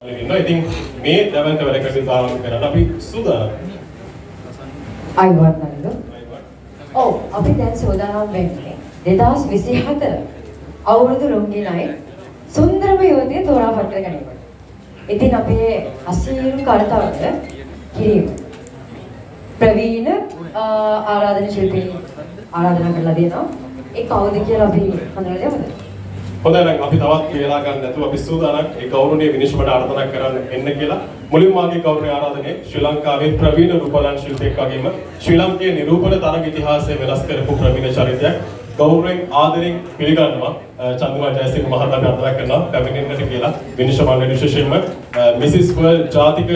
ඉතින් මේ දැවන්ත වැඩ කටයුතු ආරම්භ කරන්න අපි සූදානම්. අයිවත් නේද? ඔව් අපි දැන් සූදානම් වෙන්නේ 2024 අවුරුදු ලොංගිනයි සුන්දරම යුවතිය තෝරාපත් කර ගැනීමට. ඉතින් අපේ අසීරු කර්තව්‍ය කිරීම. ප්‍රවීණ ආරාධන ශිල්පී ආරාධනා කරලා දෙනවා. ඒ කවුද කියලා අපි හඳුනලා දෙමුද? හොඳයි නම් අපි තවත් වේලා ගන්න නැතුව අපි සූදානම් ඒ ගෞරවනීය විනිශ්චයට ආරාධනා කරන්න එන්න කියලා. මුලින්ම මාගේ ගෞරවනීය ආරාධනය ශ්‍රී ලංකාවේ ප්‍රවීණ රූපලායන ශිල්පියෙක් වගේම ශ්‍රී ලංකේය නිරූපණ තරඟ ඉතිහාසය වෙනස් කරපු ප්‍රවීණ චරිතයක් ගෞරවයෙන් ආදරෙන් පිළිගන්නවා. චන්ද්‍රමා ජයසිංහ මහතා ආරාධනා කරනවා පැමිණෙන්නට කියලා. විනිශ්චය මණ්ඩලයේ විශේෂයෙන්ම මිසිස් වර්ල්ඩ් ජාතික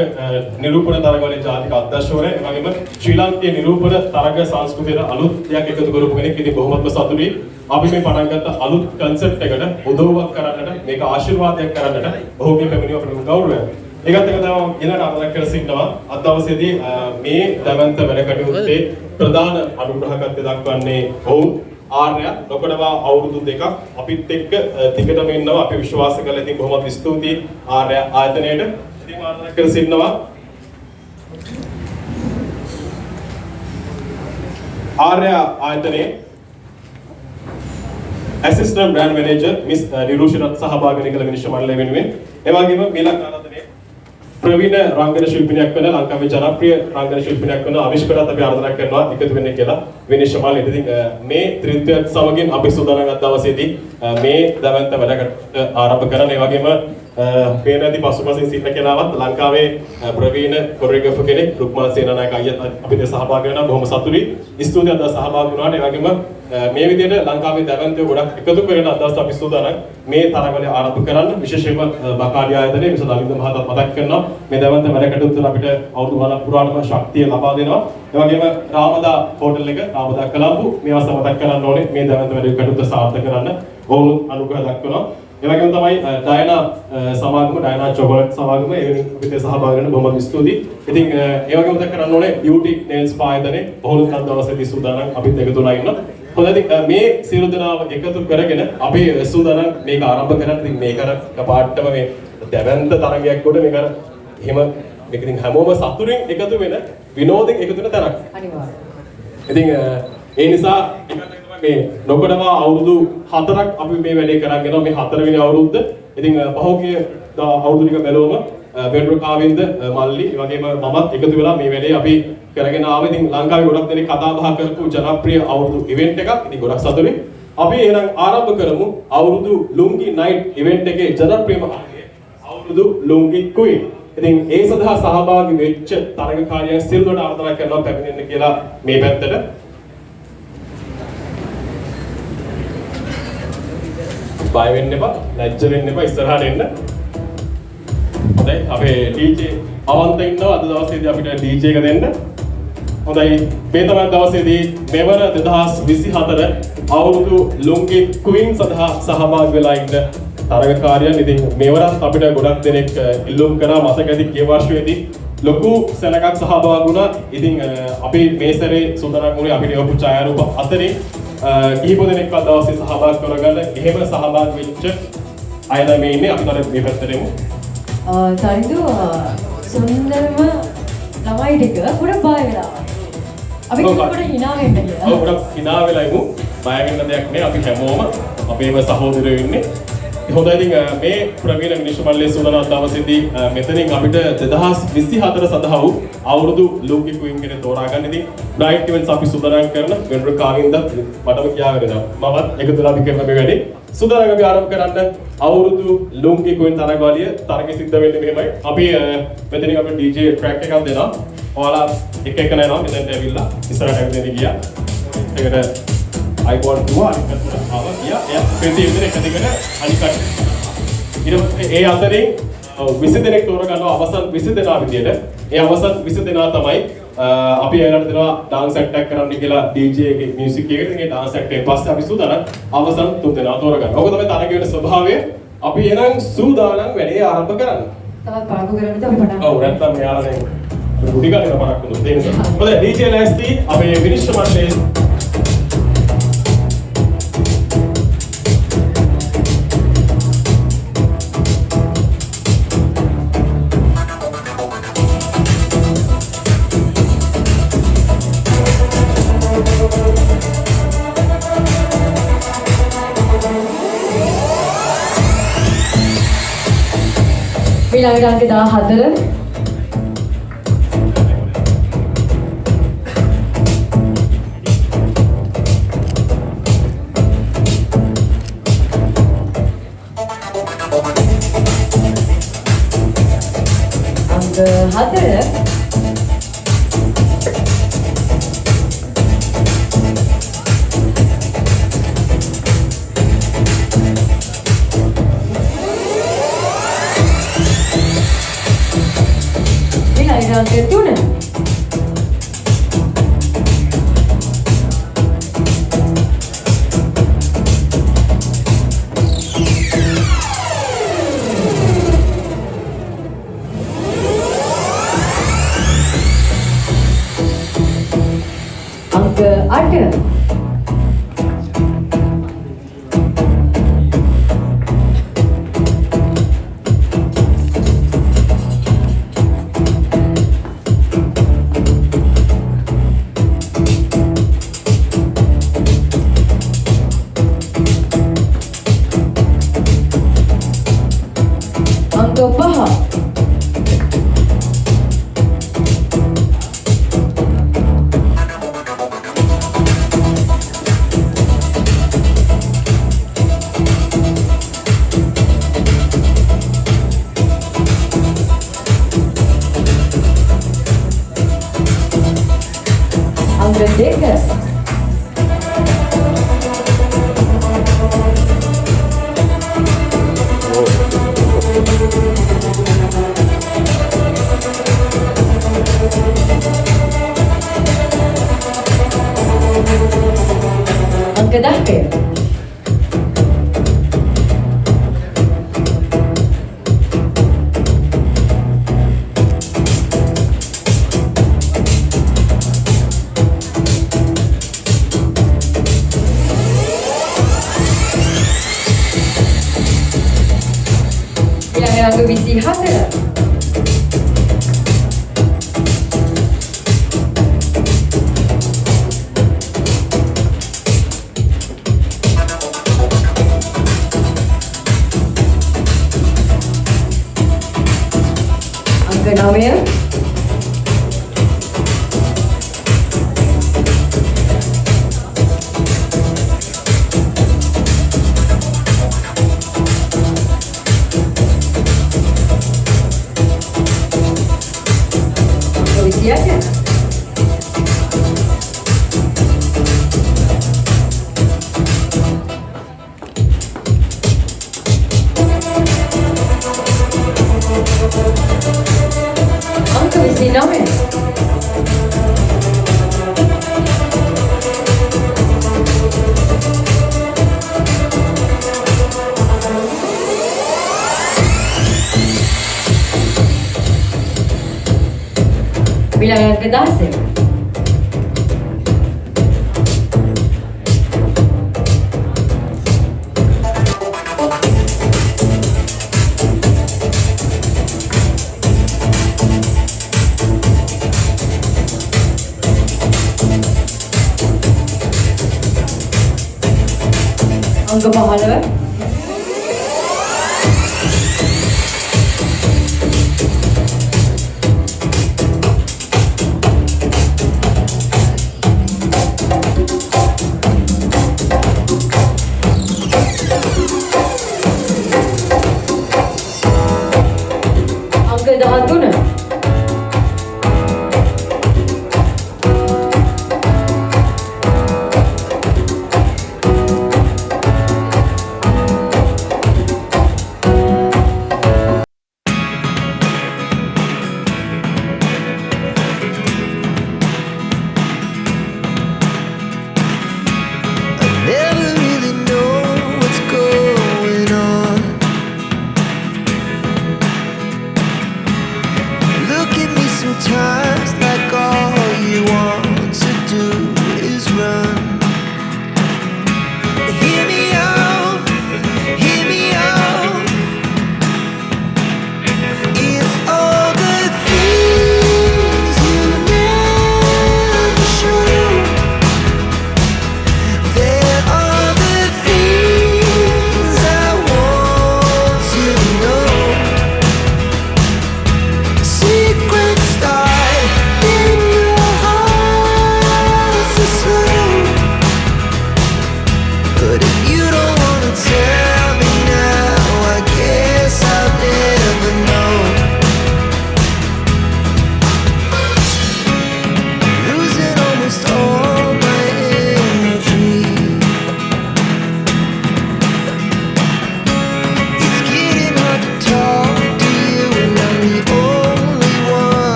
නිරූපණ තරඟවලේ ජාතික අධ්‍යක්ෂවරයා ඒ වගේම ශ්‍රී ලංකේය නිරූපණ තරඟ සංස්කෘතියට අලුත් දෙයක් එකතු කරපු කෙනෙක්. ඉතින් බොහොමත්ම සතුටුයි. අපි මේ පටන් ගත්ත අලුත් කන්සෙප්ට් එකට උදව්වක් කරන්නට මේක ආශිර්වාදයක් කරන්නට ඔහුගේ පැමිණීම අපිට ගෞරවය. ඒකත් එක තමයි ඊළඟට ආරාධනා කර සිටිනවා අද දවසේදී මේ දැවන්ත වැඩ කටයුත්තේ ප්‍රධාන අනුග්‍රහකත්වය දක්වන්නේ ඔවුන් ආර්ය නොකඩවා අවුරුදු දෙකක් අපිත් එක්ක දිගටම ඉන්නවා අපි විශ්වාස කරලා ඉතින් බොහොමත් ස්තුතියි ආර්ය ආයතනයට. ඉතින් ආරාධනා කර සිටිනවා ආර්ය ආයතනයේ Assistant Brand Manager Miss Nirushirath සහභාගී වෙන කල විනිශ්චය මණ්ඩලය වෙනුවෙන් ඒ වගේම මීලක් ආරාධනයේ ප්‍රවීණ රංගන ශිල්පිනියක් වෙන ලංකාවේ ජනප්‍රිය රංගන ශිල්පිනියක් වෙන අවිෂ්කරත් අපි ආරාධනා කරනවා එකතු වෙන්න කියලා විනිශ්චය මණ්ඩලයට. ඉතින් මේ ත්‍රිත්වයත් සමගින් අපි සූදානම් අද දවසේදී මේ දවන්ත වැඩකට ආරම්භ කරන ඒ වගේම පේනදී පසුපසින් සිටින කෙනාවත් ලංකාවේ ප්‍රවීණ කොරියෝග්‍රාෆර් කෙනෙක් රුක්මල් සේනානායක අයියත් අපිට සහභාගී වෙනවා. බොහොම සතුටුයි. ස්තුතියි අද සහභාගී වුණාට. ඒ වගේම මේ විදිහට ලංකාවේ දැවන්තයෝ ගොඩක් එකතු කරගෙන අද දවස් අපි සූදානම් මේ තරගවල ආරම්භ කරන්න. විශේෂයෙන්ම බකාඩි ආයතනයේ මිස දලින්ද මහතාත් මතක් කරනවා මේ දැවන්ත වැඩ කටයුතු අපිට අවුරුදු ගණන් පුරාටම ශක්තිය ලබා දෙනවා. ඒ වගේම රාමදා හෝටල් එක රාමදා කොළඹ මේ අවස්ථාව මතක් කරන්න ඕනේ මේ දැවන්ත වැඩ කටයුතු සාර්ථක කරන්න ඔවුන් අනුග්‍රහ දක්වනවා. ඒ වගේම තමයි ඩයනා සමාගම ඩයනා චොකලට් සමාගම එවැනි අපිට සහභාගී වෙන බොහොම ස්තුතියි. ඉතින් ඒ වගේම මතක් කරන්න ඕනේ බියුටි නේල්ස් ස්පා ආයතනයේ බොහොම කල් දවසේදී සූදානම් අපිත් එකතු වෙලා ඉන්න. හොඳයි මේ සියලු දෙනාව එකතු කරගෙන අපි සූදානම් මේක ආරම්භ කරන්න. ඉතින් මේක අර කපාට්ටම මේ දැවැන්ත තරගයක් කොට මේක අර එහෙම මේක ඉතින් හැමෝම සතුටින් එකතු වෙන විනෝදයෙන් එකතු වෙන තරක්. අනිවාර්යයෙන්. ඉතින් ඒ නිසා මේ නොකඩවා අවුරුදු 4ක් අපි මේ වැඩේ කරන් යනවා. මේ 4 වෙනි අවුරුද්ද. ඉතින් පහෝගිය අවුරුදු ටික බැලුවම වෙන්ඩ්‍රෝ කාවින්ද මල්ලි ඒ වගේම මමත් එකතු වෙලා මේ වැඩේ අපි කරගෙන ආවා. ඉතින් ලංකාවේ ගොඩක් දෙනෙක් කතා බහ කරපු ජනප්‍රිය අවුරුදු ඉවෙන්ට් එකක්. ඉතින් ගොඩක් සතුටුයි. අපි එහෙනම් ආරම්භ කරමු අවුරුදු ලුංගි නයිට් ඉවෙන්ට් එකේ ජනප්‍රියම අවුරුදු ලුංගි ක්වීන්. ඉතින් ඒ සඳහා සහභාගී වෙච්ච තරගකාරියන් සිල්වට ආරාධනා කරනවා පැමිණෙන්න කියලා මේ පැත්තට. බය වෙන්න එපා, ලැජ්ජ වෙන්න එපා, ඉස්සරහට එන්න. හොඳයි අපේ DJ අවන්ත ඉන්නවා අද දවසේදී අපිට DJ එක දෙන්න. හොඳයි මේ තමයි දවසේදී මෙවර 2024 අවුරුදු ලුංගි ක්වීන් සඳහා සහභාගී වෙලා ඉන්න තරගකාරියන්. ඉතින් මෙවරත් අපිට ගොඩක් දෙනෙක් ඉල්ලුම් කරා මතක ඇති ගිය වර්ෂයේදී ලොකු සැලකක් සහභාගී වුණා. ඉතින් අපි මේ සැරේ සූදානම් වුණේ අපිට යොපු ඡායාරූප අතරේ කිහිප දෙනෙක් අද දවසේ සහභාගී කරගන්න. එහෙම සහභාගී වෙච්ච අය මේ ඉන්නේ. අපි තව මේ පැත්තට එමු. තරිදු සුන්දරම ළමයි ටික පොඩ බය වෙලා. අපි කිව්වට hina වෙන්න කියලා. ඔව් පොඩක් hina වෙලා ඉමු. බය වෙන්න දෙයක් නෑ. අපි හැමෝම අපේම සහෝදරයෝ ඉන්නේ. හොඳයි ඉතින් මේ ප්‍රවීණ විනිශ්චය මණ්ඩලයේ සූදානම් දවසේදී මෙතනින් අපිට 2024 සඳහා වූ අවුරුදු ලුංගි ක්වීන් කෙනෙක් තෝරා ගන්න. ඉතින් බ්‍රයිට් ඉවෙන්ට්ස් අපි සූදානම් කරන වෙන්ඩ්‍රෝ කාවින්ද මටම කියාගෙන මමත් එකතු වෙලා අපි කරන මේ වැඩේ සූදානම් අපි ආරම්භ කරන්න අවුරුදු ලුංගි ක්වීන් තරගාවලිය තරගෙ සිද්ධ වෙන්නේ මෙහෙමයි. අපි මෙතනින් අපේ DJ ට්‍රැක් එකක් දෙනවා. ඔයාලා එක එක නේනවා මෙතනට ඇවිල්ලා ඉස්සරහට ඇවිල්ලා ගියා. ඒකට I want to අනිකට ආවා ගියා. එයා පෙති ඉදිරිය එක දිගට අනිකට. ඊට ඒ අතරින් 20 දෙනෙක් තෝරගන්නවා අවසන් 20 දෙනා විදියට. ඒ අවසන් 20 දෙනා තමයි අපි එයාලට දෙනවා dance act එකක් කරන්න කියලා DJ එකේ music එකකට. ඉතින් ඒ dance act එකෙන් පස්සේ අපි සූදානම් අවසන් 3 දෙනා තෝරගන්න. ඔක තමයි තරගයේ වෙන ස්වභාවය. අපි එහෙනම් සූදානම් වැඩේ ආරම්භ කරන්න. තවත් පාඩු කරන්නද අපි පටන් ගමු. ඔව් නැත්තම් මෙයාලා දැන් රුඩි ගන්න පරක් වුණොත් ඒ නිසා. හොඳයි DJ නැස්ති අපේ විනිශ්චය මණ්ඩලයේ ඊළඟට අංක 14. අංක 4. අංක 3. අංක 8. අංක 24. අංක 9. Bilangan ke 10. Angka 15. Angka 13.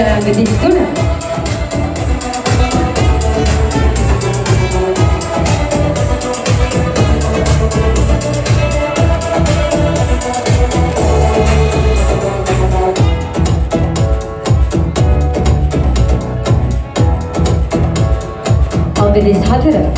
අංක 33. අංක 34.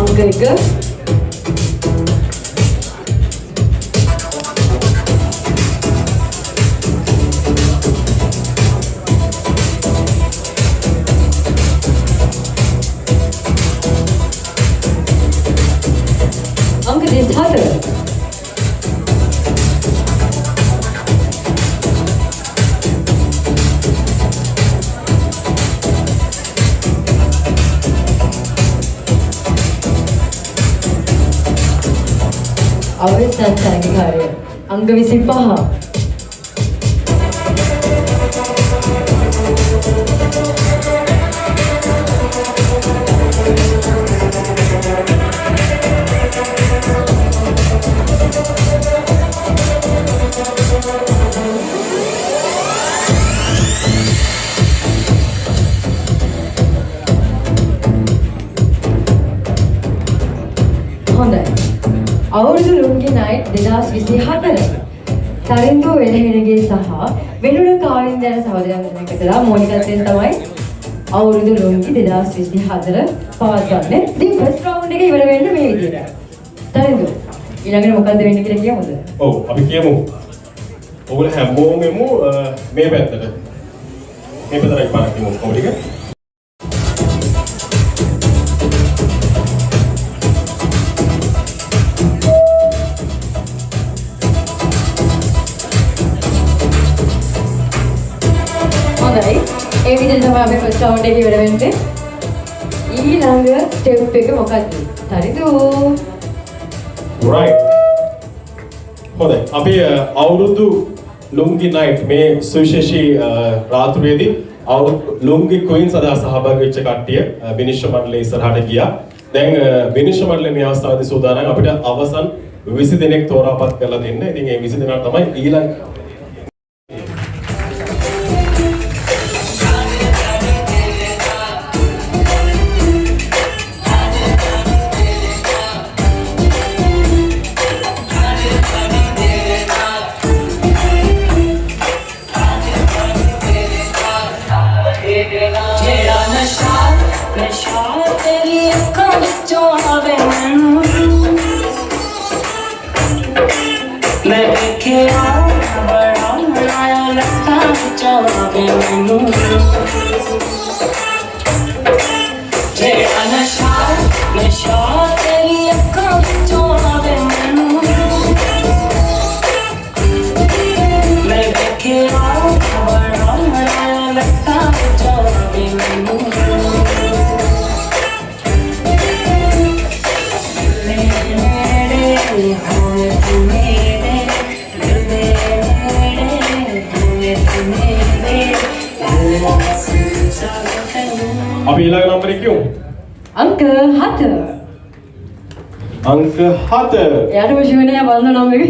අංක 1. අංක 34. අවසන් තරගකාරය අංක 25. හොඳයි. අවුරුදු ලුන්ගි නයිට් 2024 තරින්දු වෙනගෙනගේ සහ වෙනුණ කාලින්ද යන සහෝදරයන් දෙනෙක්ටලා මූලිකත්වයෙන් තමයි අවුරුදු ලුන්ගි 2024 පවත්වන්නේ. ඉතින් ෆස්ට් රවුන්ඩ් එක ඉවර වෙන්න මේ විදියට. තරින්දු ඊළඟට මොකද්ද වෙන්නේ කියලා කියමුද? ඔව් අපි කියමු. ඔයගොල්ලෝ හැමෝම එමු මේ පැත්තට. මේ පැත්තට පාරක් කියමු කොහොමද ටික? හොඳයි. ඒ විදිහට තමයි අපි ෆස්ට් රවුන්ඩ් එක ඉවර වෙන්නේ. ඊළඟ ස්ටෙප් එක මොකක්ද? තරිදු. right. හොඳයි. අපි අවුරුදු ලුන්ගි නයිට් මේ සුවිශේෂී රාත්‍රියේදී අවුරුදු ලුන්ගි ක්වීන්ස් අද සහභාගී වෙච්ච කට්ටිය විනිශ්චය මණ්ඩලයේ ඉස්සරහට ගියා. දැන් විනිශ්චය මණ්ඩලය මේ අවස්ථාවේදී සූදානම් අපිට අවසන් 20 දෙනෙක් තෝරාපත් කරලා දෙන්න. ඉතින් මේ 20 දෙනා තමයි ඊළඟ අපි ඊළඟ නම්බරේ කියමු. අංක 7. අංක 7. එයාට විශ්වවිද්‍යාලය බලන නම් එක.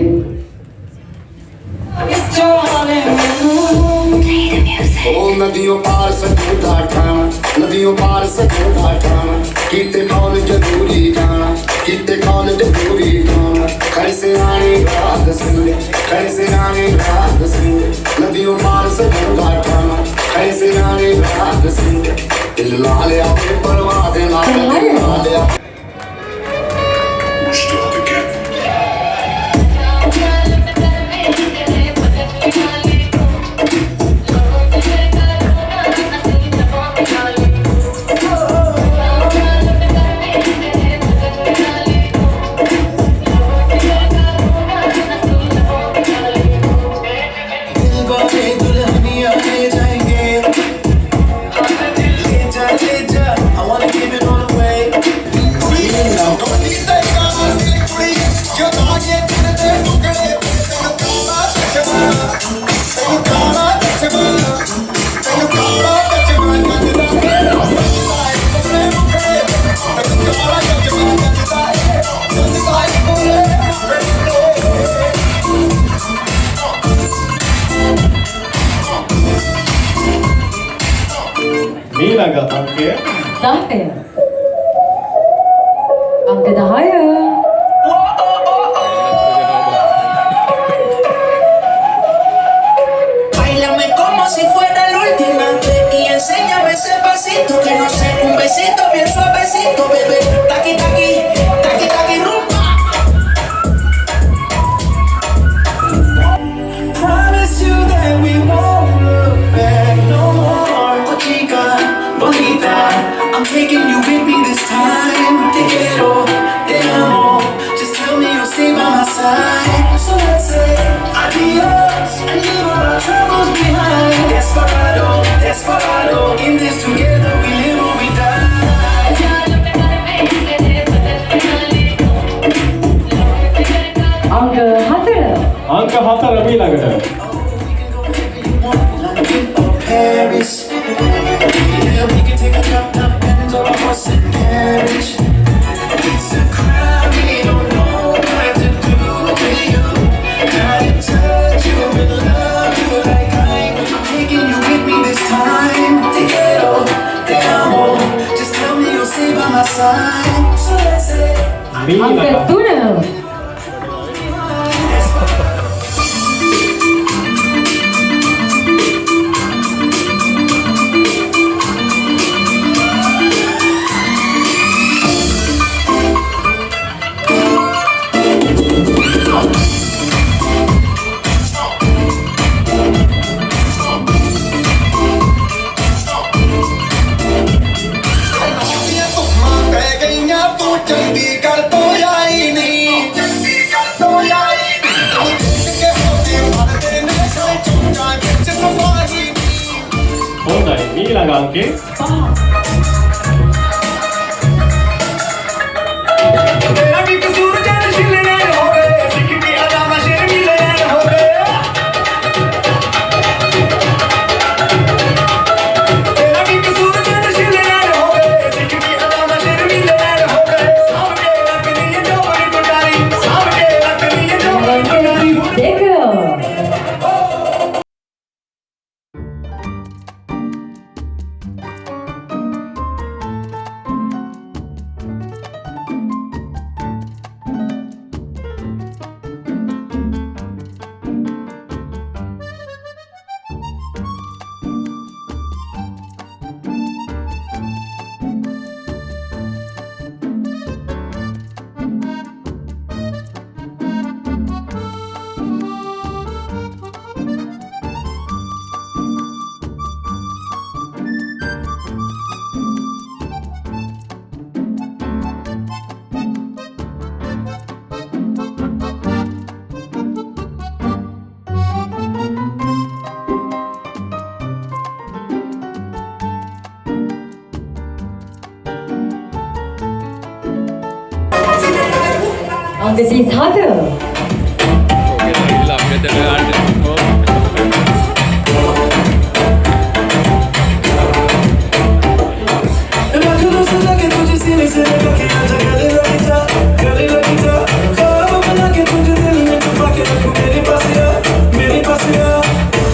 Oh, नदियों पार से दूधा ठाना, नदियों पार से दूधा ठाना, किते कॉलेज दूरी जाना, किते कॉलेज दूरी जाना, कैसे आने रात सुने, कैसे आने रात सुने, नदियों पार से दूधा ठाना, कैसे आने रात सुने, दिल लाले अपने परवाह लाले I want අංකය 10. අංක 10. Báilame como si fuera la última vez y enséñame ese pasito que no sé, un besito bien suavecito, bebé. Taqui taqui, taqui taqui rumba. Promise you that we won't look back no more. Oh chica, bonita, I'm taking you with me this time. Te quiero, te amo. Just tell me you'll stay by my side. So let's say adios and leave all our troubles behind. Desperado, desperado. In this together we live or we die. අංක 4. අංක 4 ඊළඟට Paris. Yeah, we can take a trip to Benz or a horse and carriage. It's a crime we don't know what to do with you. Can't touch you and love you like I'm taking you with me this time. Te quiero, te amo. Just tell me you'll stay by my side. So let's say අංක 3. හොඳයි ඊළඟ අංකේ तेरा भी कसूर जान शिलने हो गए सिख की अदा में शेर मिले हो गए तेरा भी कसूर जान शिलने हो गए सिख की अदा में शेर मिले हो गए सामने रखनी है जो बड़ी गुटारी सामने रखनी है जो बड़ी गुटारी 2. අංක 34. रखूं सजा के तुझे सीने से लगा के आजा गले लगी जा ख्वाब बना के तुझे दिल में छुपा के रखूं मेरे पास या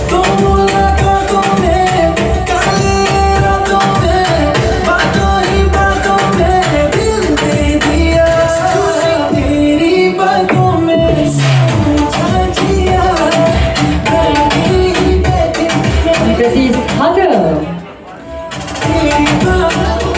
तुम मुलाकातों में काली रातों में बातों ही बातों में दिल दे दिया तेरी बातों में समझा जिया අංක 34. तेरी बातों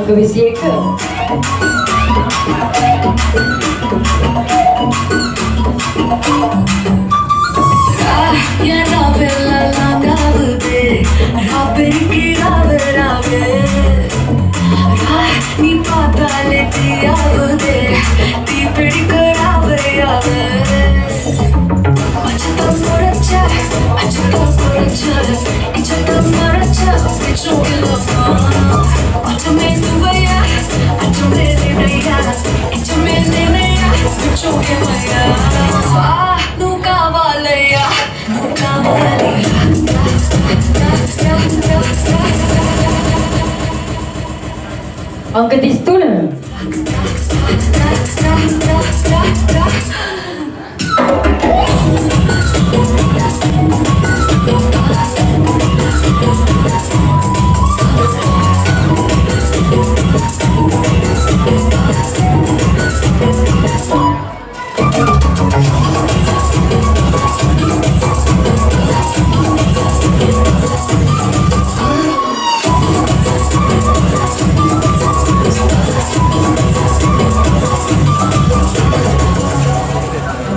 අංක 21. Ya Rabella la gavde, Rabbi rave rave. Ni patale ti avde, ti pedi rave rave. Achta moracha, ichta moracha, bichu ilama. Achme duvaya, achme dinaya, ichme dinaya, bichu ilaya. Nunca valaya. අංක 33.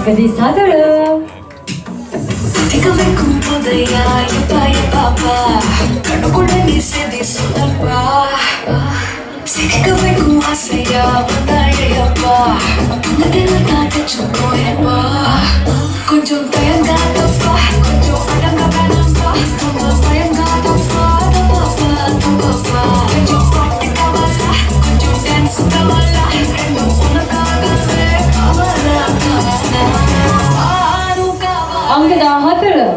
Jadi sadar. Tika me kumpodaya ya papa. Kanu kodani se disudapa. Sikka me kuhasaya bandaya pa. Nadela taata chukoyapa. Konjam tayanga tappa, konjam adanga banampa. Konjam tayanga tappa, tappa. Konjam praktika wala, konjam dance wala. Konjam unakaga me kawala kawala. අංක 14.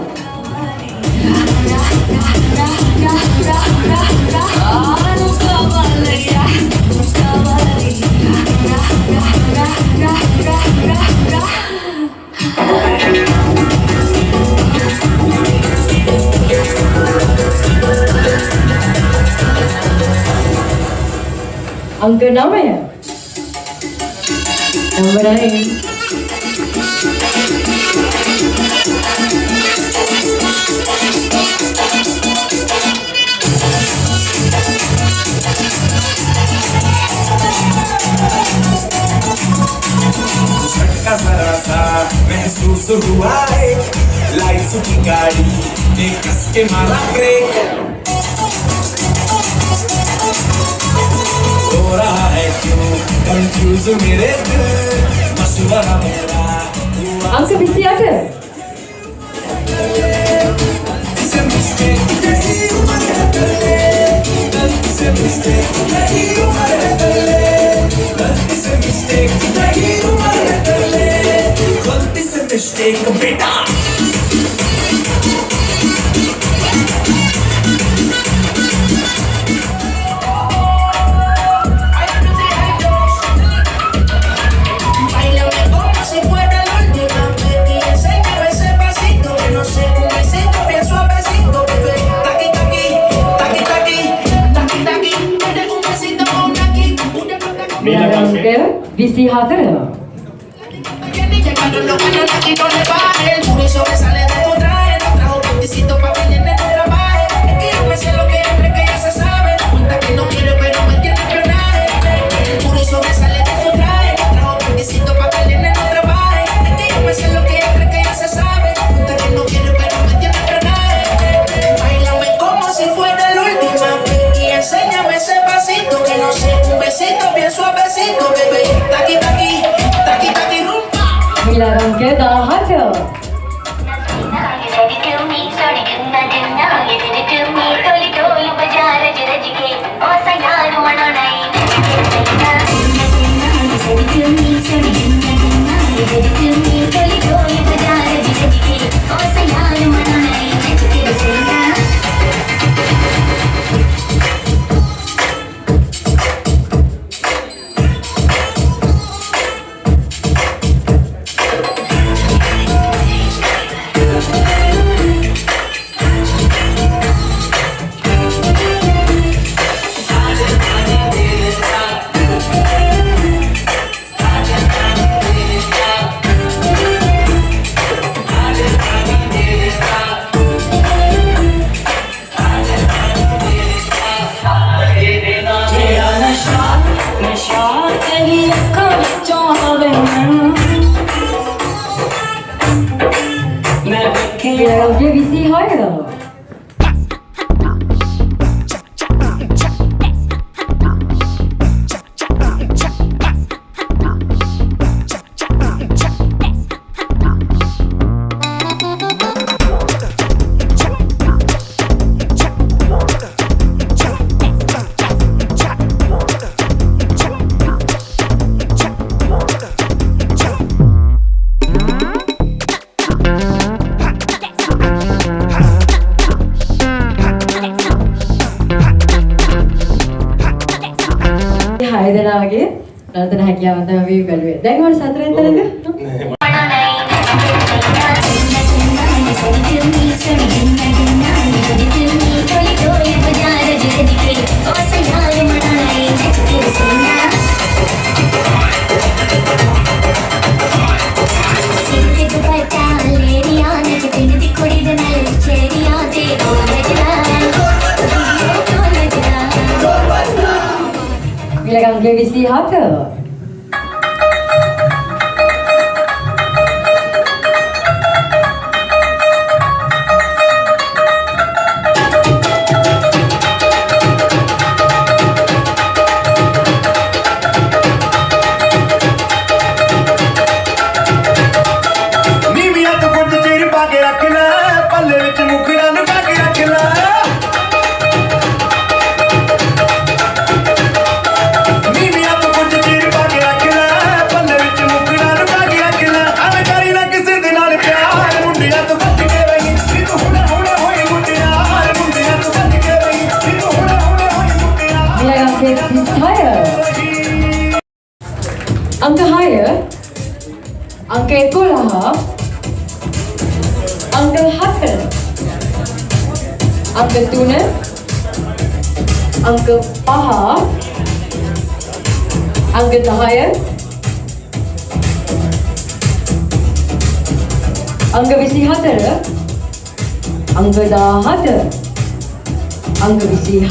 අංක 9. Number 9. झटका जरा सा महसूस हुआ है life की गाड़ी ने कस के मारा ब्रेक हो रहा है क्यों कंफ्यूज मेरे दिल मशवरा मेरा අංක 28. से मिस्टेक नहीं उम्र है गले गलती से मिस्टेक नहीं उम्र है गले गलती से मिस्टेक नहीं उम्र है गले गलती से मिस्टेक बेटा අංක 24. Cuando lo gana aquí no le baje, el puro sobresale de tu traje, no trajo panticito pa' que no trabaje, es que yo me sé lo que es que ya se sabe, cuenta que no quiere pero me tiene espionaje, el puro sobresale de tu traje, no trajo panticito pa' que no trabaje, es que yo me sé lo que es que ya se sabe, cuenta que no quiere pero me tiene espionaje, bailame como si fuera la última vez y enséñame ese pasito que no sé, un besito bien suavecito, bebé, taqui taqui, taqui taqui rumba. ඊළඟ අංකය 17. तेरी अखों विचों आवे मैं ඊළඟ අංකය 26. හය දෙනාගේ නර්තන හැකියාවන් තමයි අපි බැලුවේ. දැන් ඔයාලා සතරෙන් තරඟ ඊළඟ අංකය 27. අංක 6 අංක 11 අංක 4 අංක 3 අංක 5 අංක 10 අංක 24 අංක 17 අංක 26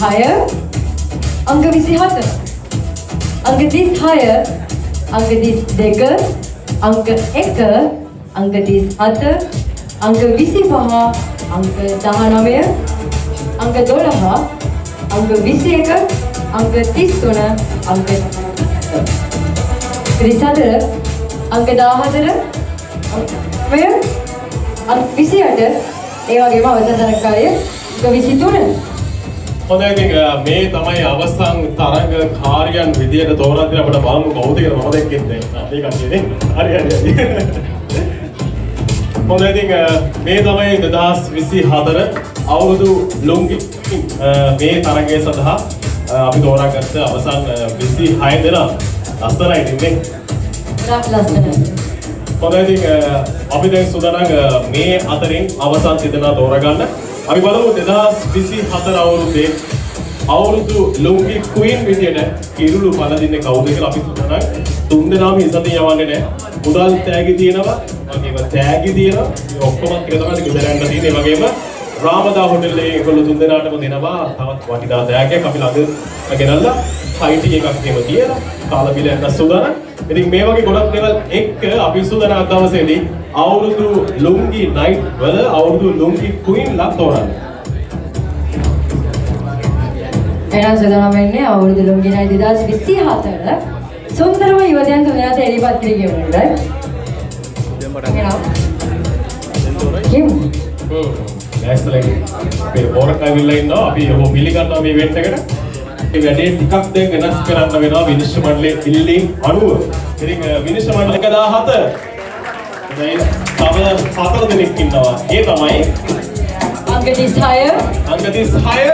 අංක 27 අංක 36 අංක 32 අංක 1 අංක 37 අංක 25 අංක 19 අංක 12 අංක 21 අංක 33 අංක 34 අංක 14 මෙය අංක 28 ඒ වගේම අවසන් තරගකාරය අංක 23. හොඳයි ඉතින් මේ තමයි අවසන් තරඟ කාර්යයන් විදියට තෝරන්නේ අපිට බලමු කවුද කියලා මම දැක්කේ නැහැ. ඒක අන්නේ හරි හරි. හොඳයි ඉතින් මේ තමයි 2024 අවුරුදු ලුංගි මේ තරඟය සඳහා අපි තෝරාගත්ත අවසන් 26 දෙනා. ලස්සනයි ඉතින් නේ. ලස්සනයි. හොඳයි ඉතින් අපි දැන් සූදානම් මේ අතරින් අවසන් දෙදෙනා තෝරගන්න. අපි බලමු 2024 අවුරුද්දේ අවුරුදු ලුංගි ක්වීන් විදියට කිරුළු පළදින්නේ කවුද කියලා අපි සූදානම්. තුන් දෙනාම ඉස්සතින් යවන්නේ නැහැ. මුදල් තෑගි තියෙනවා, වගේම තෑගි තියෙනවා. මේ ඔක්කොම ටික තමයි ගෙදර යන්න තියෙන්නේ. ඒ වගේම රාමදා හොටෙලේ ඒගොල්ලෝ තුන් දෙනාටම දෙනවා තවත් වටිනා තෑගයක් අපි ළඟ ගෙනල්ලා හයිටි එකක් එහෙම තියලා කාලා බිල යන්න සූදානම්. ඉතින් මේ වගේ ගොඩක් දේවල් එක්ක අපි සූදානම් දවසේදී අවුරුදු ලුංගි නයිට් වල අවුරුදු ලුංගි ක්වීන් ලා තෝරන්න. එහෙනම් සූදානම් වෙන්නේ අවුරුදු ලුංගි නයිට් 2024 සුන්දරම යුවතියන් තුනට එළිපත් කර කියවන්නට. එහෙනම් නැස්තලේ අපේ පොරක් ඇවිල්ලා ඉන්නවා. අපි ඔබ පිළිගන්නවා මේ ඉවෙන්ට් එකට. ඒ වැඩේ ටිකක් දැන් වෙනස් කරන්න වෙනවා විනිශ්චය මණ්ඩලයේ ඉල්ලීම් අනුව. ඉතින් විනිශ්චය මණ්ඩල 17 දැන් තව 4 දෙනෙක් ඉන්නවා. ඒ තමයි අංක 36 අංක 36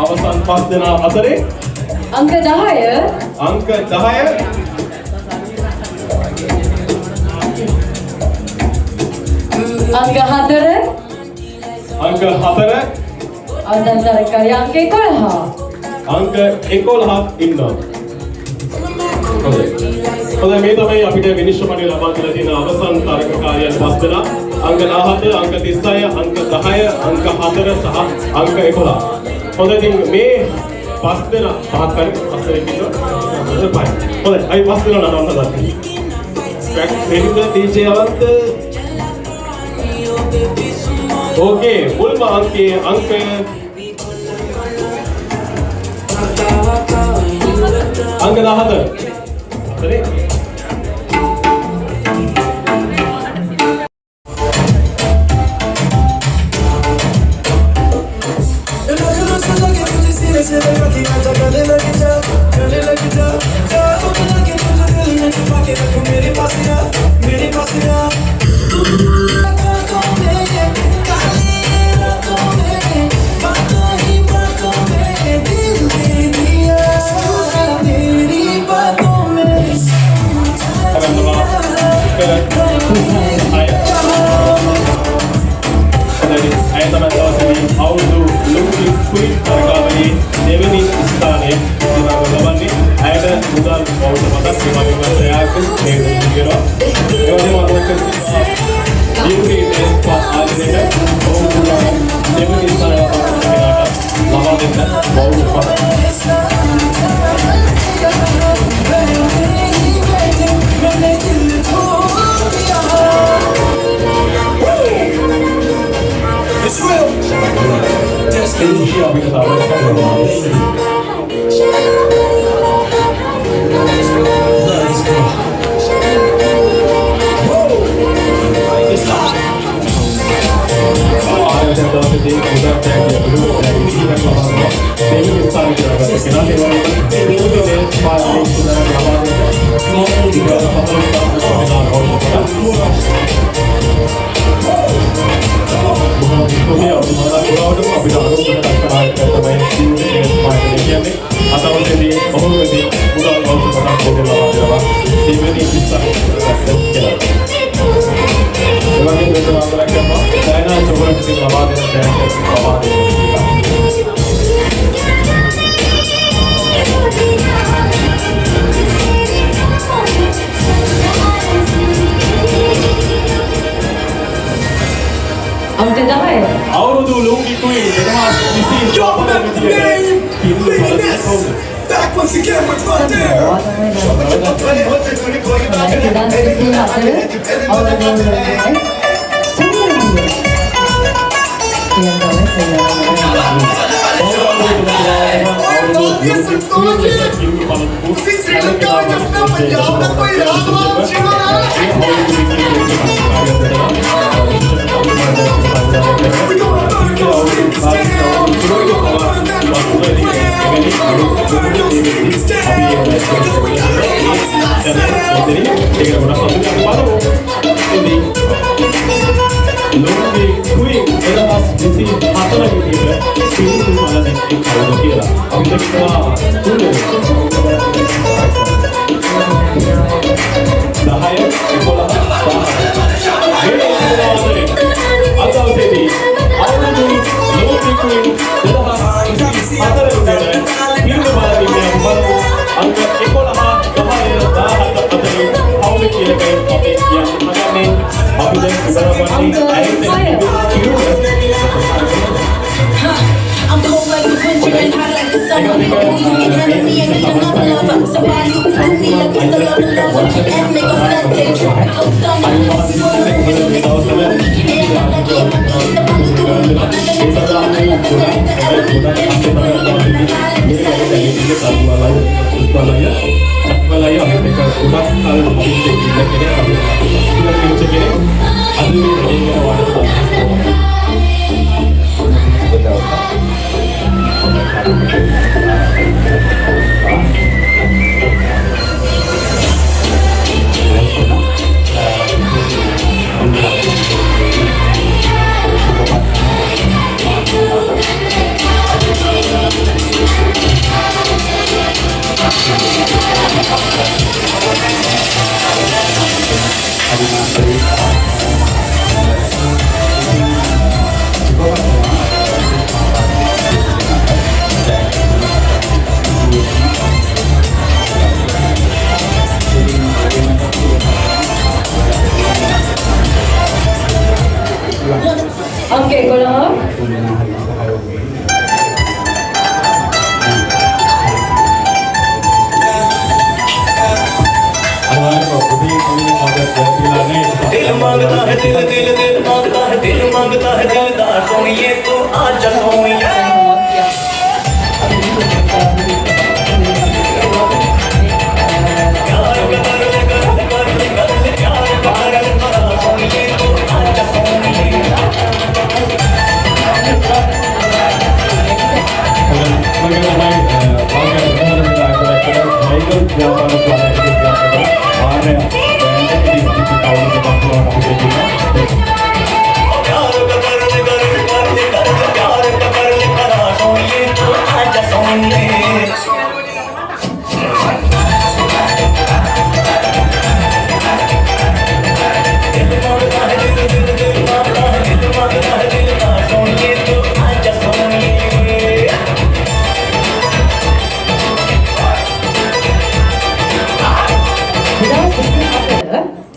අවසන් 5 දෙනා අතරේ අංක 10 අංක 10 අංක 4 අංක 4 අවසන් තරගකාරී අංක 11 අංක 11ක් ඉන්නවා. හොඳයි මේ තමයි අපිට විනිශ්චය මණ්ඩලය ලබා දීලා තියෙන අවසන් තරගකාරයන් 5 දෙනා. අංක 17 අංක 36 අංක 10 අංක 4 සහ අංක 11. හොඳයි ඉතින් මේ පස් දෙනා පහක් හරි පස් දෙනෙක් ඉන්නවා. පහයි. හොඳයි. අපි පස් දෙනා නඩවන්න හදන්න. ප්‍රැක්ටිස් ටීචර් අවන්ත. ඕකේ. මුල්ම අංකයේ අංක අංක 14. හරි. से लगा कि आजा गले लग जा ख्वाब बना के तुझे दिल में छुपा के रखूं मेरे पास आ रातों में काली रातों में बातों ही बातों में दिल दे दिया तेरी बातों में Saya teman sini auto looking quick terkawali deweni istane dibangun ni ada modal auto mata dibangun saya ke negara ewan mana ke beauty test pak alena auto deweni istane lama dengan auto pak It's real. Destiny. ini apa kita tahu sekarang Let's go. ada contoh sedih kita cek dulu dari ini kan lama dewi istane kita kita dewan ini deh pasti sudah lama tiga tahun dengan auto Kemudian dimana pulau itu apabila aku mengatakan terbaik di Indonesia atau jadi orang jadi pulau laut sekarang boleh lawan ini bisa kita. Bagaimana kita melakukan apa? Saya nak coba kita lawan dengan lawan අංක 10. අවුරුදු ලෝකිකුයි 2024 Back once again with my dare. I'm cold like the winter and hot like the summer. You can handle me and make another lover. Somebody who can do me like it's the love and lover. And make a fat day tropical summer. අංක 11. दिल मांगता है दिल दिल दिल मांगता है दिल मांगता है दिलदार सोनिए तू आजा सोनिए प्यार कर ले प्यार कर सोनिए तू आजा सोनिए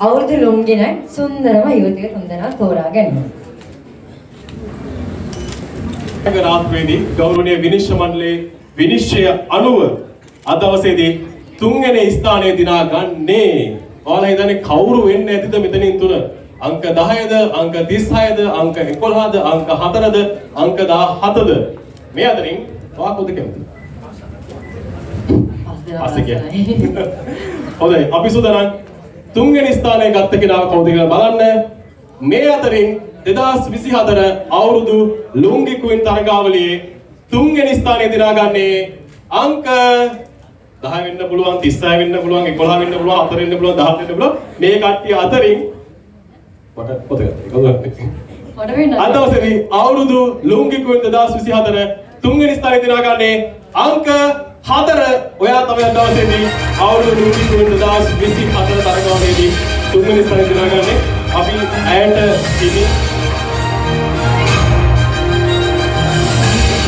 අවුරුදු ලොම්ගෙන සුන්දරම යුවතිය තුන්දෙනා තෝරා ගැනීම. රාත්‍රියේදී ගෞරවනීය විනිශ්චය මණ්ඩලයේ විනිශ්චය අනුව අද දවසේදී තුන්වෙනි ස්ථානයේ දිනා ගන්නේ. ඔයාලා හිතන්නේ කවුරු වෙන්න ඇතිද මෙතනින් තුන? අංක 10ද, අංක 36ද, අංක 11ද, අංක 4ද, අංක 17ද? මේ අතරින් ඔයා කොහොමද කැමතිද? හොඳයි අපි සූදානම් තුන්වෙනි ස්ථානය ගත්ත කෙනා කවුද කියලා බලන්න. මේ අතරින් 2024 අවුරුදු ලුංගි ක්වීන් තරගාවලියේ තුන්වෙනි ස්ථානය දිනාගන්නේ අංක 10 වෙන්න පුළුවන්, 36 වෙන්න පුළුවන්, 11 වෙන්න පුළුවන්, 4 වෙන්න පුළුවන්, 17 වෙන්න පුළුවන්. මේ කට්ටිය අතරින් මට පොත ගන්න. අද දවසේදී අවුරුදු ලුංගි ක්වීන් 2024 තුන්වෙනි ස්ථානය දිනාගන්නේ අංක 4. ඔයා තමයි අද දවසේදී අවුරුදු ලුංගි ක්වීන් 2024 තරගාවලියේදී තුන්වෙනි ස්ථානය දිනාගන්නේ. අපි ඇයට ඉනි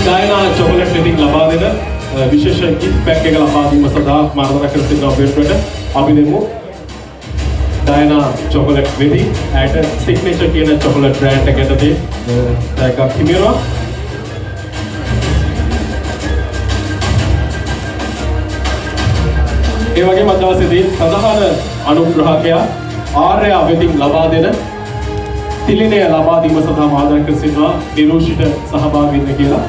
ඩයනා චොකලට් එකක් ලබා දෙන විශේෂ gift pack එක ලබා දීම සඳහා මාර්ගදර්ශන කර සිටින ඔබට අපි දෙමු ඩයනා චොකලට් වෙදි ඇයට සිග්නේචර් කියන චොකලට් බ්‍රෑන්ඩ් එක ඇතුලේ එකක් හිමිවෙනවා. ඒ වගේම අද දවසේදී සඳහන් අනුග්‍රහකයා ආර්ය වෙදින් ලබා දෙන තිලිනය ලබා දීම සඳහා ආදරය කර සිටිනවා නිරෝෂිට සහභාගී වෙන්න කියලා.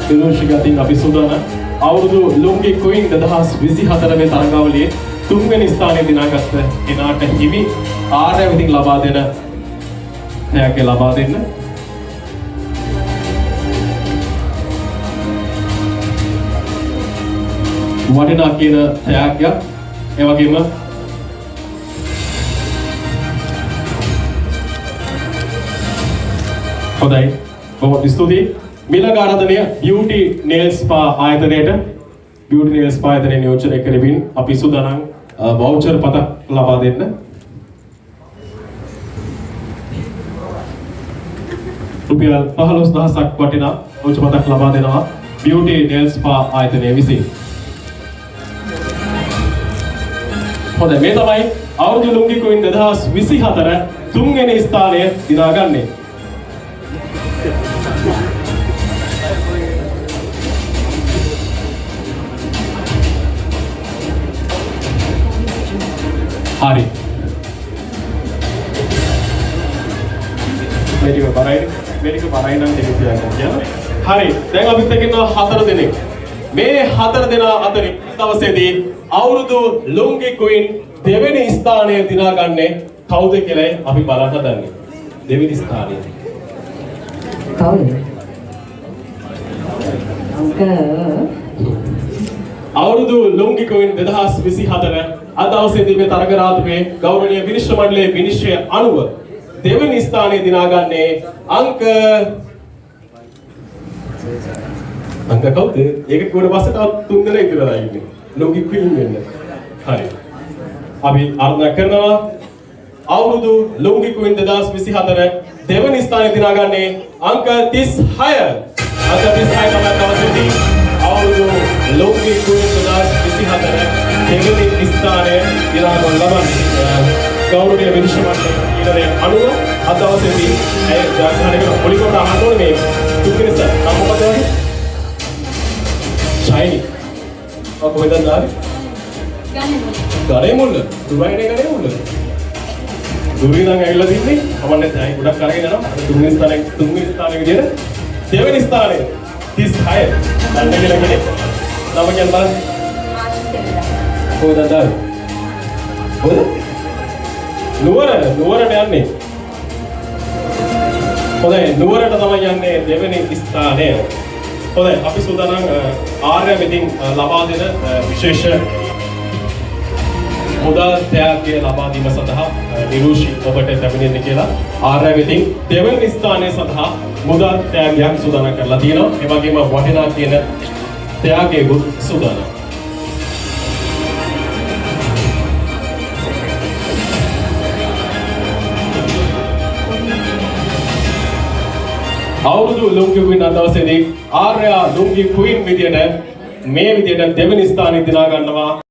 නිරෝෂි ගතින් අපි සූදානම් අවුරුදු ලුංගි ක්වීන් 2024 මේ තරගාවලියේ තුන්වෙනි ස්ථානයේ දිනාගත් කෙනාට හිමි ආර්ය වෙදින් ලබා දෙන තෑග්ග ලබා දෙන්න. වටිනා කියන තෑග්ගයක් ඒ වගේම හොඳයි බොහොම ස්තුතියි. මිලක ආරාධනය බියුටි නෙල් ස්පා ආයතනයට බියුටි නෙල් ස්පා ආයතනයේ නියෝජනය කරමින් අපි සූදානම් වවුචර් පතක් ලබා දෙන්න. රුපියල් 15000ක් වටිනා වවුචර් පතක් ලබා දෙනවා බියුටි නෙල් ස්පා ආයතනයේ විසින්. හොඳයි මේ තමයි අවුරුදු ලුංගි ක්වීන් 2024 තුන්වෙනි ස්ථානය දිනාගන්නේ. හරි. මේක බරයි නම් දෙක තියන්න. හරි. දැන් අපිත් එක්ක ඉන්නවා 4 දෙනෙක්. මේ 4 දෙනා අතරින් දවසේදී අවුරුදු ලුංගි ක්වීන් දෙවෙනි ස්ථානය දිනාගන්නේ කවුද කියලා අපි බලන්න හදන්නේ. දෙවෙනි ස්ථානය. කවුද? අංක අවුරුදු ලුංගි ක්වීන් 2024 අද දවසේදී මේ තරග රාත්‍රියේ ගෞරවනීය විනිශ්චය මණ්ඩලයේ විනිශ්චය අනුව දෙවෙනි ස්ථානය දිනාගන්නේ අංක කවුද? ඒක කිව්වට පස්සේ තව 3 දෙනෙක් ඉතුරුලා ඉන්නේ. ලුංගි ක්වීන් වෙන්න. හරි. අපි ආරාධනා කරනවා අවුරුදු ලුංගි ක්වීන් 2024 දෙවෙනි ස්ථානය දිනාගන්නේ අංක 36. අංක 36 තමයි දවසේදී අවුරුදු ලුංගි ක්වීන් 2024 දෙවෙනි ස්ථානය දිනාගන්න ලබන්නේ. ගෞරවනීය විනිශ්චය මණ්ඩලයේ අනුව අද දවසේදී ඒ ජාතකයක පොලිකොට අහනෝනේ මේ තුන්වෙනි ස්ථාන මොකද වගේ? ශයිනි. කොහෙද දාන්නේ? ගනේ මුල්ල. දුබයිනේ ගනේ මුල්ල. දුරින් නම් ඇවිල්ලා තින්නේ. කමන්නේ නැහැ. ගොඩක් අරගෙන යනවා. තුන්වෙනි ස්ථානයේ විදියට දෙවෙනි ස්ථානයේ 36. දන්න කියලා කෙනෙක්. නම කියන්න බලන්න. කොහෙද දාන්නේ? කොහෙද? නුවරට යන්නේ. හොඳයි නුවරට තමයි යන්නේ දෙවෙනි ස්ථානය. හොඳයි අපි සූදානම් ආර්ය වෙතින් ලබා දෙන විශේෂ මුදල් ත්‍යාගය ලබා දීම සඳහා නිරූෂි ඔබට ලැබෙන්නේ කියලා ආර්ය වෙතින් දෙවෙනි ස්ථානය සඳහා මුදල් ත්‍යාගයක් සූදානම් කරලා තියෙනවා. ඒ වගේම වටිනා කියන ත්‍යාගයකුත් සූදානම්. අවුරුදු ලුංගි කුයින් අදවසේදී ආර්යා ලුංගි කුයින් විදියට මේ විදියට දෙවෙනි ස්ථානය දිනා ගන්නවා.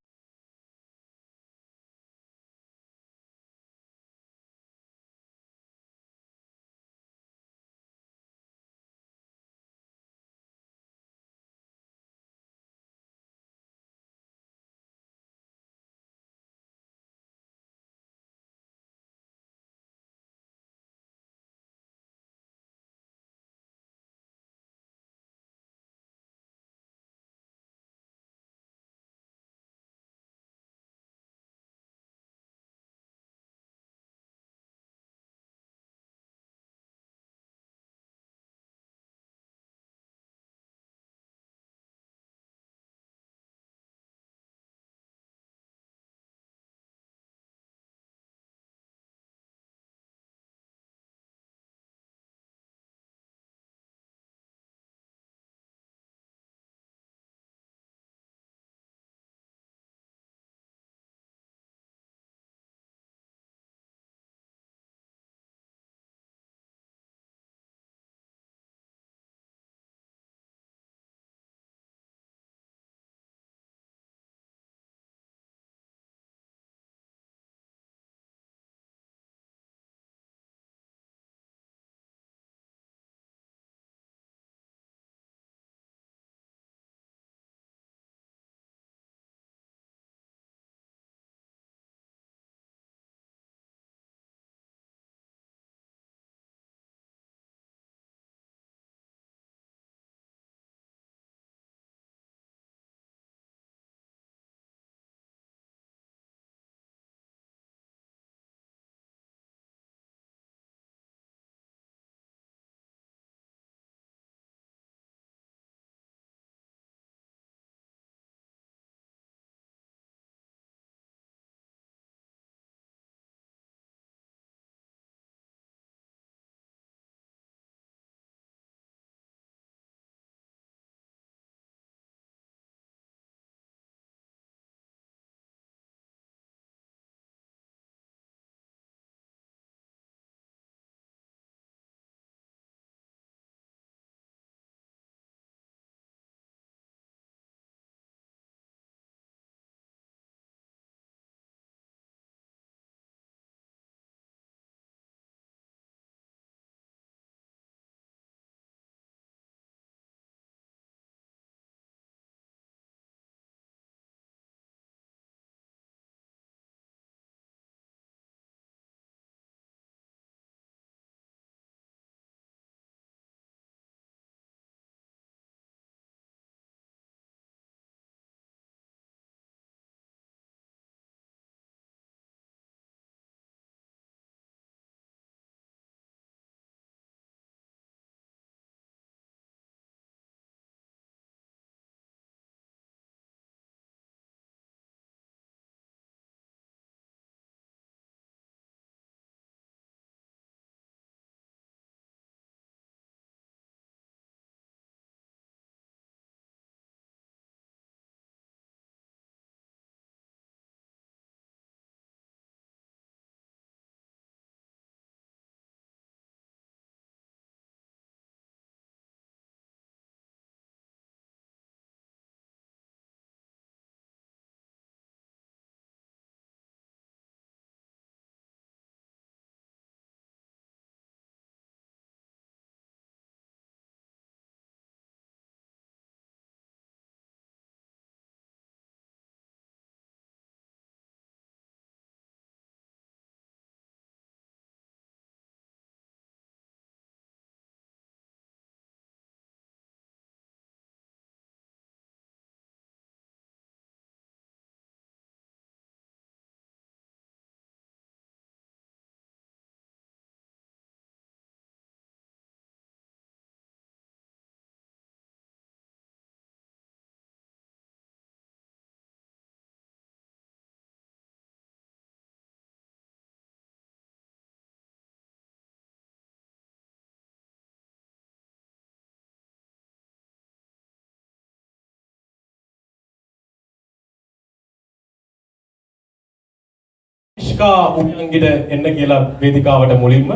අනුෂ්කා උයන්ගිට එන්න කියලා වේදිකාවට මුලින්ම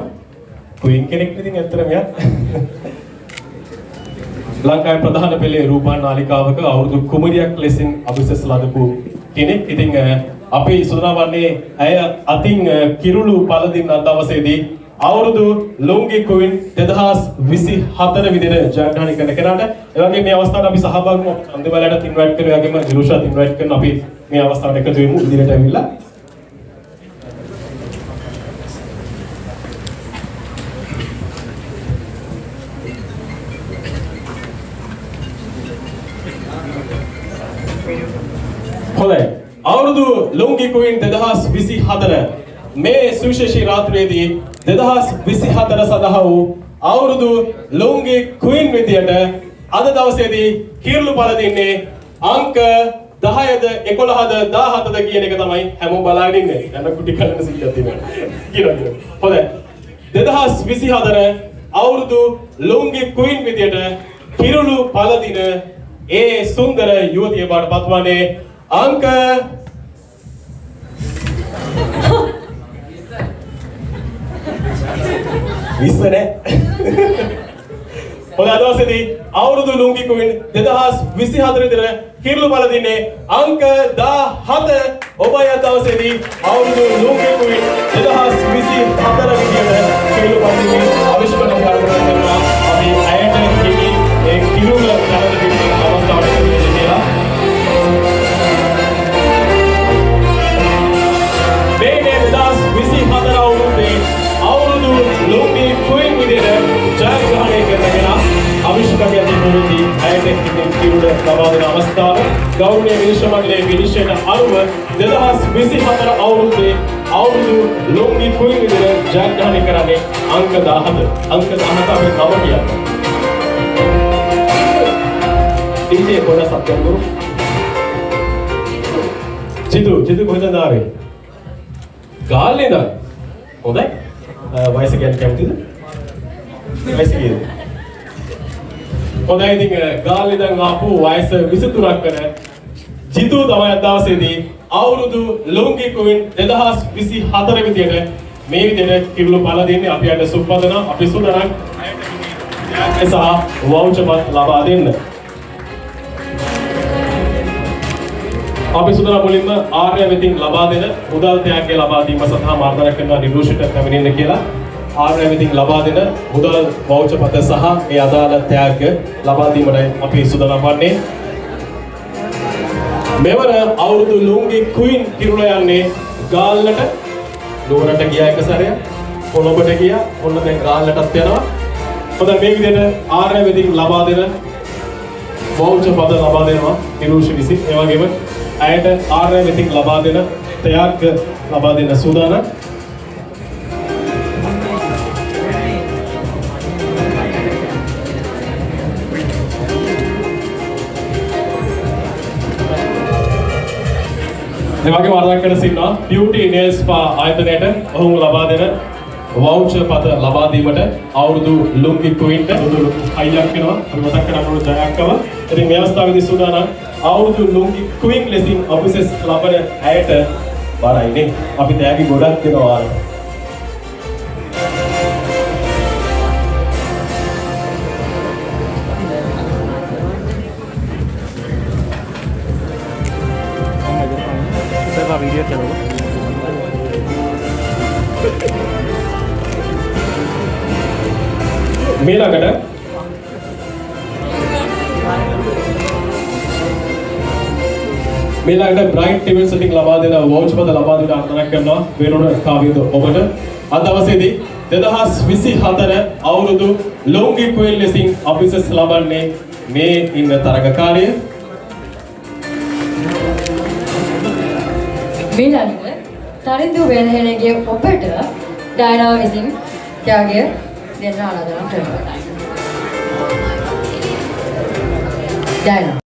කුයින් කෙනෙක් ඉතින් ඇත්තටම යා ලංකාවේ ප්‍රධාන පෙළේ රූපවාහිනී නාලිකාවක අවුරුදු කුමරියක් ලෙසින් අභිෂේක ලදපු කෙනෙක්. ඉතින් අපි සුදනාවන්නේ ඇය අතින් කිරුළු පළදින්න දවසේදී අවුරුදු ලොංගි කුයින් 2024 විදිහට ජයග්‍රහණය කරන කෙනාට ඒ වගේ මේ අවස්ථාවට අපි සහභාගී වුණා. අන්තිමලට ඉන්වයිට් කරලා වගේම නිරුෂාත් ඉන්වයිට් කරන අපි මේ අවස්ථාවට එකතු වෙමු ඉදිරියට ඇවිල්ලා. හොඳයි. අවුරුදු ලොංගි කුයින් 2024 මේ සුවිශේෂී රාත්‍රියේදී 2024 සඳහා වූ අවුරුදු ලොංගි කුයින් විදියට අද දවසේදී කිරුළු පළදින්නේ අංක 10ද 11ද 17ද කියන එක තමයි හැමෝම බලාගෙන ඉන්නේ. යන කුටි කලන සිද්ධියක් තියෙනවා. කියනවා. හොඳයි. 2024 අවුරුදු ලොංගි කුයින් විදියට කිරුළු පළදින ඒ සුන්දර යුවතිය බවට පත්වන්නේ අංක විස්තරේ හොඳ දවසේදී අවුරුදු ලුංගි කුයින් 2024 විතර කිරුළු බල දින්නේ අංක 17 ඔබයි දවසේදී අවුරුදු ලුංගි කුයින් 2024 විදියට කිරුළු බල දින්නේ අවිශ්වකම් කරනවා. අපි අයට කිවි ඒ කිරුළු කරන දෙන්නේ අවස්ථාවට දෙන්නවා. මේ 2024 අවුරුදු ලුංගි කුයින් විදියට ජයග්‍රහණය කරගෙන අවිශ්වකම් යතිපොවිති අයට කිරුළු ලබා දෙන අවස්ථාව ගෞරවනීය විනිශ්චය මණ්ඩලයේ විනිශ්චයට අනුව 2024 අවුරුදු ලුංගි කුයින් විදියට ජයග්‍රහණය කරන්නේ අංක 17. අංක 17 අපි නම කියන්නේ. DJ පොඩ සත්‍යම් කරු. චිතු කොහෙන්ද ආවේ? ගාල්ලේ ඉඳන්. හොඳයි. වයස ගැන කැමතිද? වයස කීයද? හොඳයි ඉතින් ගාල්ලේ ඉඳන් ආපු වයස 23ක් වෙන ජිතු තමයි අද දවසේදී අවුරුදු ලොංගි කුයින් 2024 විදියට මේ විදියට කිරුළු බල දෙන්නේ අපි අද සුප්පදන අපි සුදරක් අයට සහ වවුචර්පත් ලබා දෙන්න. අපි සුදන මුලින්ම ආර්ය වෙතින් ලබා දෙන මුදල් ත්‍යාගය ලබා දීම සඳහා මාර්ගදර්ශන කරන නිරෝෂිත පැමිණෙන්න කියලා ආර්ය වෙතින් ලබා දෙන මුදල් වවුචර් පත සහ ඒ අදාළ ත්‍යාග ලබා දීමටයි අපි සුදනම් වන්නේ. මෙවර අවුරුදු ලුංගි කුයින් කිරුළ යන්නේ ගාල්ලට නුවරට ගියා එක සැරයක් කොළඹට ගියා ඔන්න දැන් ගාල්ලටත් යනවා. හොඳ මේ විදිහට ආර්ය වෙතින් ලබා දෙන වවුචර් පත ලබා දෙනවා නිරෝෂි විසින්. ඒ වගේම අයට ආර්ය වෙතින් ලබා දෙන ත්‍යාග ලබා දෙන සූදානම්. ඒ වගේම වරදක් කර සිටිනවා beauty nail spa ආයතනයට ඔහුම ලබා දෙන වවුචර් පත ලබා දීමට අවුරුදු ලුංගි කුයින්ට උදුළු හයියක් වෙනවා. අපි මතක් කරගන්න ජයක්කව. ඉතින් මේ අවස්ථාවේදී සූදානම් අවුරුදු ලුංගි කුයින් ලෙසින් ඔෆිසස් ලබන ඇයට බරයිනේ. අපි තෑගි ගොඩක් දෙනවා. वीडियो चलो මේලකට බ්‍රයිට් ටෙබල් සෙටින් ලබා දෙන වවුචර් පත ලබා දෙන ආරාධනා කරනවා වෙනුණ කාවිද ඔබට අද දවසේදී 2024 අවුරුදු ලොංගි කුයින් ලෙසින් ඔෆිසස් ලබන්නේ මේ ඉන්න තරගකාරිය. මීළඟට තරිඳු වෙනහෙනගේ ඔබට ඩයනා විසින් ත්‍යාගය දෙන්න ආරාධනා කරනවා. ඩයනා